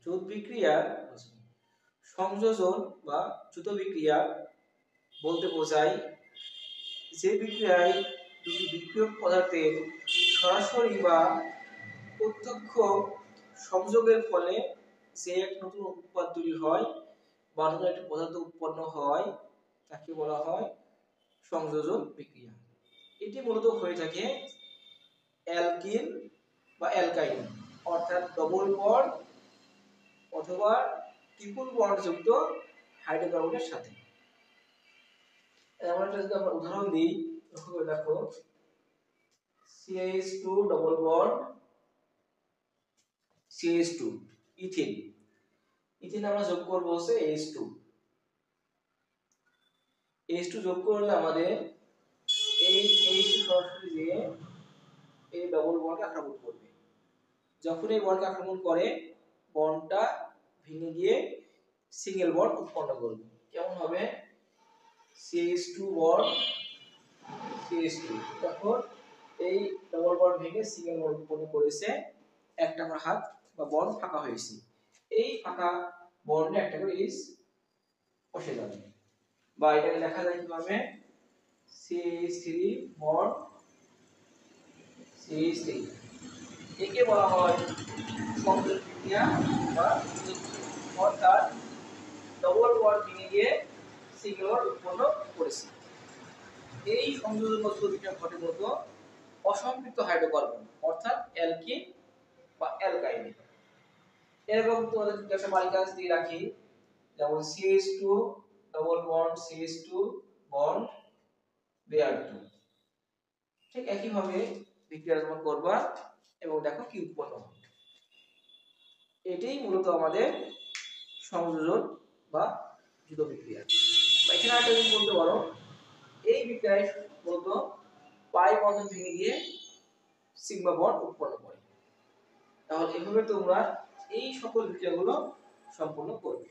যৌথ বিক্রিয়া সংযোজন বা যৌথ বিক্রিয়া বলতে বোঝায় যে বিক্রিয়ায় দুটি বিক্রিয়ক পদার্থের সরাসরি বা প্রত্যক্ষ সংযোগের ফলে যে এক নতুন উৎপাদ তৈরি হয় বা নতুন একটি পদার্থ উৎপন্ন হয় তাকে বলা হয় সংযোজন বিক্রিয়া। এটি মূলত হয়ে থাকে অ্যালকিন বা অ্যালকাইন অর্থাৎ ডবল বন্ড অথবা ট্রিপল বন্ড যুক্ত হাইড্রোকার্বনের সাথে। এমন একটা যদি আমরা উদাহরণ দিই, লক্ষ্য করে দেখো CH2 double bond CH2 ethene. Ethene আমরা যোগ করব হচ্ছে H2 যোগ করলে আমাদের এই H2 সরাসরি দিয়ে এই ডবল বন্ডকে আক্রমণ করবে। যখন এই বন্ডকে আক্রমণ করে বন্ডটা ভেঙে গিয়ে সিঙ্গেল বন্ড উৎপন্ন করবে। কেমন হবে? CH2 বন্ড CH2, তখন এই ডবল বন্ড ভেঙে সিঙ্গেল বন্ড উৎপন্ন করেছে, একটা করে হাত বা বন্ড ফাঁকা হয়েছে। এই ফাঁকা বন্ডে একটা করে H বসে যাবে, বা এটাকে লেখা যায় কিভাবে? CH3 bond CH3। একে বলা হয় সংযোজন বিক্রিয়া বা অর্থাৎ ডবল বন্ড ভেঙে গিয়ে সিঙ্গেল বন্ড উৎপন্ন করেছে। এই সংযোজন বিক্রিয়া ঘটে মূলত অসম্পৃক্ত হাইড্রোকার্বন অর্থাৎ অ্যালকিন বা অ্যালকাইন। এরকম তোমাদের একটা তালিকা দিয়ে রাখি, যেমন CH2 double bond CH2 bond Br2। ঠিক একই ভাবে বিক্রিয়া তোমরা করবা এবং দেখো কি উৎপন্ন হবে। এটাই মূলত আমাদের সংযোজন বা যৌথ বিক্রিয়া। এখানে একটা জিনিস বলতে পারো, এই বিক্রিয়ায় মূলত পাই বন্ধন ভেঙে গিয়ে সিগমা বন্ড উৎপন্ন করে। তাহলে এভাবে তোমরা এই সকল বিক্রিয়াগুলো সম্পন্ন করবে।